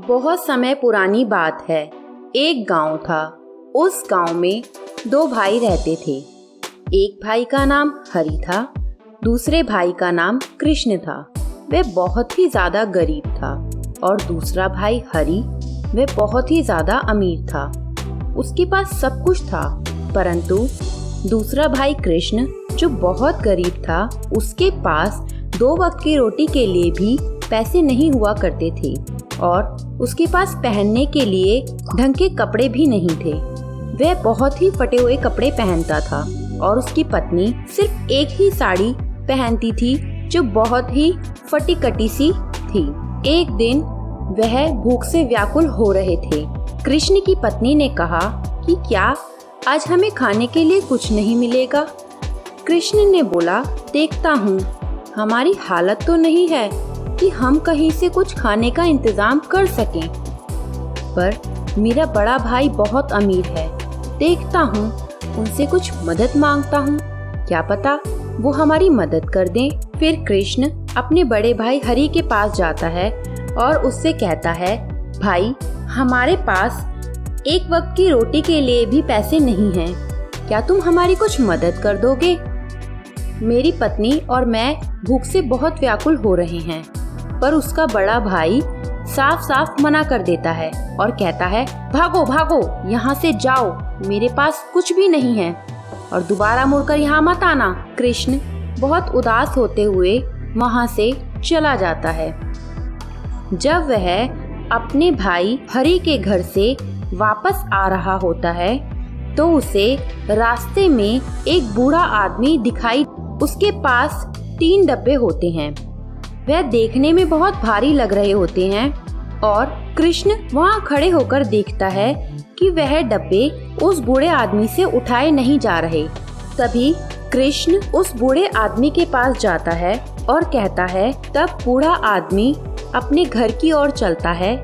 बहुत समय पुरानी बात है। एक गांव था। उस गांव में दो भाई रहते थे। एक भाई का नाम हरि था, दूसरे भाई का नाम कृष्ण था। वह बहुत ही ज्यादा गरीब था और दूसरा भाई हरि वह बहुत ही ज्यादा अमीर था। उसके पास सब कुछ था, परंतु दूसरा भाई कृष्ण जो बहुत गरीब था, उसके पास 2 वक्त की रोटी के लिए भी पैसे नहीं हुआ करते थे और उसके पास पहनने के लिए ढंग के कपड़े भी नहीं थे। वह बहुत ही फटे हुए कपड़े पहनता था और उसकी पत्नी सिर्फ एक ही साड़ी पहनती थी जो बहुत ही फटी कटी सी थी। एक दिन वह भूख से व्याकुल हो रहे थे। कृष्ण की पत्नी ने कहा कि क्या आज हमें खाने के लिए कुछ नहीं मिलेगा? कृष्ण ने बोला, देखता हूँ, हमारी हालत तो नहीं है कि हम कहीं से कुछ खाने का इंतजाम कर सकें, पर मेरा बड़ा भाई बहुत अमीर है। देखता हूँ, उनसे कुछ मदद मांगता हूँ, क्या पता वो हमारी मदद कर दें। फिर कृष्ण अपने बड़े भाई हरि के पास जाता है और उससे कहता है, भाई, हमारे पास एक वक्त की रोटी के लिए भी पैसे नहीं हैं, क्या तुम हमारी कुछ मदद कर दोगे? मेरी पत्नी और मैं भूख से बहुत व्याकुल हो रहे हैं। पर उसका बड़ा भाई साफ साफ मना कर देता है और कहता है, भागो भागो, यहाँ से जाओ, मेरे पास कुछ भी नहीं है और दोबारा मुड़कर यहाँ मत आना। कृष्ण बहुत उदास होते हुए वहाँ से चला जाता है। जब वह अपने भाई हरि के घर से वापस आ रहा होता है तो उसे रास्ते में एक बूढ़ा आदमी दिखाई। उसके पास 3 डब्बे होते हैं। वह देखने में बहुत भारी लग रहे होते हैं और कृष्ण वहाँ खड़े होकर देखता है कि वह डब्बे उस बूढ़े आदमी से उठाए नहीं जा रहे। तभी कृष्ण उस बूढ़े आदमी के पास जाता है और कहता है। तब बूढ़ा आदमी अपने घर की ओर चलता है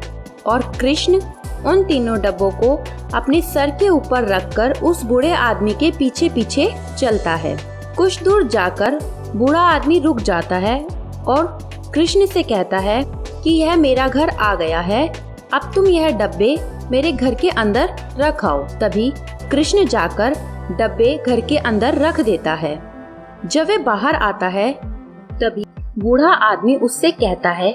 और कृष्ण उन 3 डब्बों को अपने सर के ऊपर रखकर उस बूढ़े आदमी के पीछे पीछे चलता है। कुछ दूर जाकर बूढ़ा आदमी रुक जाता है और कृष्ण से कहता है कि यह मेरा घर आ गया है, अब तुम यह डब्बे मेरे घर के अंदर रखाओ। तभी कृष्ण जाकर डब्बे घर के अंदर रख देता है। जब वह बाहर आता है तभी बूढ़ा आदमी उससे कहता है,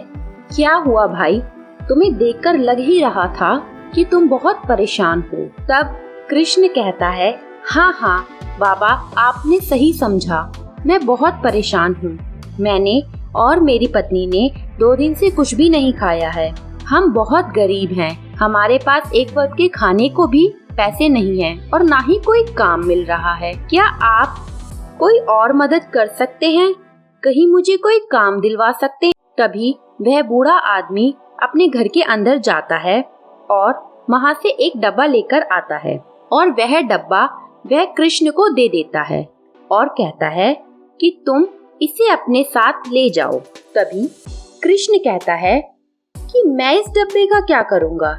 क्या हुआ भाई, तुम्हें देखकर लग ही रहा था कि तुम बहुत परेशान हो। तब कृष्ण कहता है, हाँ बाबा, आपने सही समझा, मैं बहुत परेशान हूँ। मैंने और मेरी पत्नी ने 2 दिन से कुछ भी नहीं खाया है। हम बहुत गरीब हैं, हमारे पास एक वक्त के खाने को भी पैसे नहीं हैं और ना ही कोई काम मिल रहा है। क्या आप कोई और मदद कर सकते हैं? कहीं मुझे कोई काम दिलवा सकते हैं? तभी वह बूढ़ा आदमी अपने घर के अंदर जाता है और वहाँ से एक डब्बा लेकर आता है और वह डब्बा वह कृष्ण को दे देता है और कहता है कि तुम इसे अपने साथ ले जाओ। तभी कृष्ण कहता है कि मैं इस डब्बे का क्या करूँगा,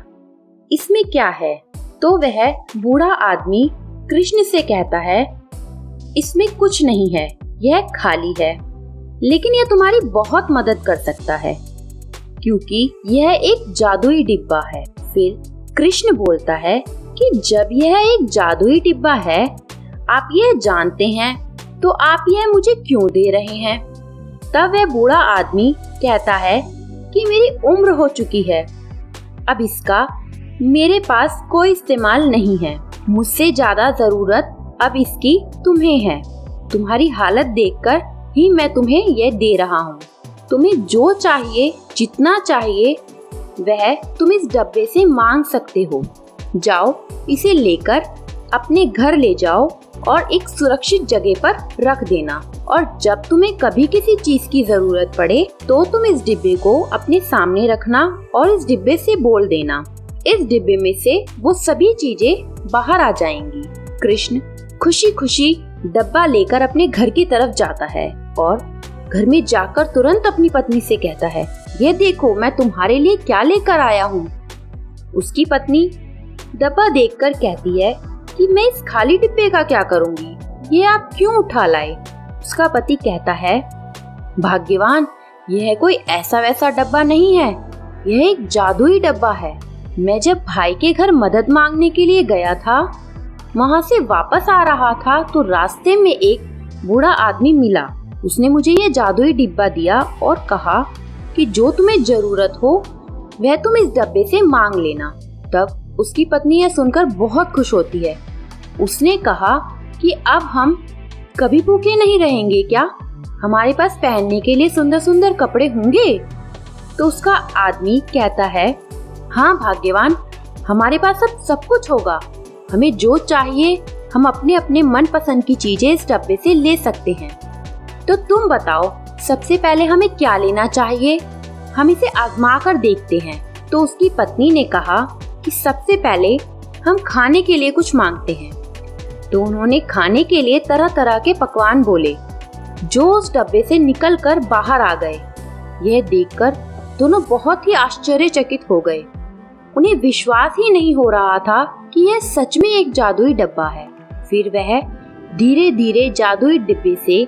इसमें क्या है? तो वह बूढ़ा आदमी कृष्ण से कहता है, इसमें कुछ नहीं है, यह खाली है, लेकिन यह तुम्हारी बहुत मदद कर सकता है क्योंकि यह एक जादुई डिब्बा है। फिर कृष्ण बोलता है कि जब यह एक जादुई डिब्बा है, आप यह जानते हैं, तो आप यह मुझे क्यों दे रहे हैं? तब वह बूढ़ा आदमी कहता है कि मेरी उम्र हो चुकी है, अब इसका मेरे पास कोई इस्तेमाल नहीं है। मुझसे ज्यादा जरूरत अब इसकी तुम्हें है। तुम्हारी हालत देखकर ही मैं तुम्हें यह दे रहा हूँ। तुम्हें जो चाहिए, जितना चाहिए, वह तुम इस डब्बे से मांग सकते हो। जाओ, इसे लेकर अपने घर ले जाओ और एक सुरक्षित जगह पर रख देना और जब तुम्हें कभी किसी चीज की जरूरत पड़े तो तुम इस डिब्बे को अपने सामने रखना और इस डिब्बे से बोल देना। इस डिब्बे में से वो सभी चीजें बाहर आ जाएंगी। कृष्ण खुशी खुशी डब्बा लेकर अपने घर की तरफ जाता है और घर में जाकर तुरंत अपनी पत्नी से कहता है, ये देखो मैं तुम्हारे लिए क्या लेकर आया हूँ। उसकी पत्नी डब्बा देखकर कहती है कि मैं इस खाली डिब्बे का क्या करूँगी, ये आप क्यों उठा लाए? उसका पति कहता है, भाग्यवान, यह कोई ऐसा वैसा डब्बा नहीं है, यह एक जादुई डब्बा है। मैं जब भाई के घर मदद मांगने के लिए गया था, वहाँ से वापस आ रहा था तो रास्ते में एक बूढ़ा आदमी मिला। उसने मुझे यह जादुई डिब्बा दिया और कहा कि जो तुम्हें जरूरत हो वह तुम इस डब्बे से मांग लेना। तब उसकी पत्नी यह सुनकर बहुत खुश होती है। उसने कहा कि अब हम कभी भूखे नहीं रहेंगे क्या? हमारे पास पहनने के लिए सुंदर सुंदर कपड़े होंगे। तो उसका आदमी कहता है, हाँ भाग्यवान, हमारे पास अब सब कुछ होगा। हमें जो चाहिए हम अपने अपने मनपसंद की चीजें इस डब्बे से ले सकते हैं। तो तुम बताओ, सबसे पहले हमें क्या लेना चाहिए? हम इसे आजमा कर देखते हैं। तो उसकी पत्नी ने कहा कि सबसे पहले हम खाने के लिए कुछ मांगते हैं। तो उन्होंने खाने के लिए तरह तरह के पकवान बोले, जो उस डब्बे से निकलकर बाहर आ गए। यह देखकर दोनों बहुत ही आश्चर्यचकित हो गए। उन्हें विश्वास ही नहीं हो रहा था कि यह सच में एक जादुई डब्बा है। फिर वह धीरे धीरे जादुई डिब्बे से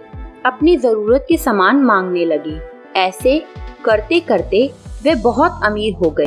अपनी जरूरत के सामान मांगने लगे। ऐसे करते करते वे बहुत अमीर हो गए।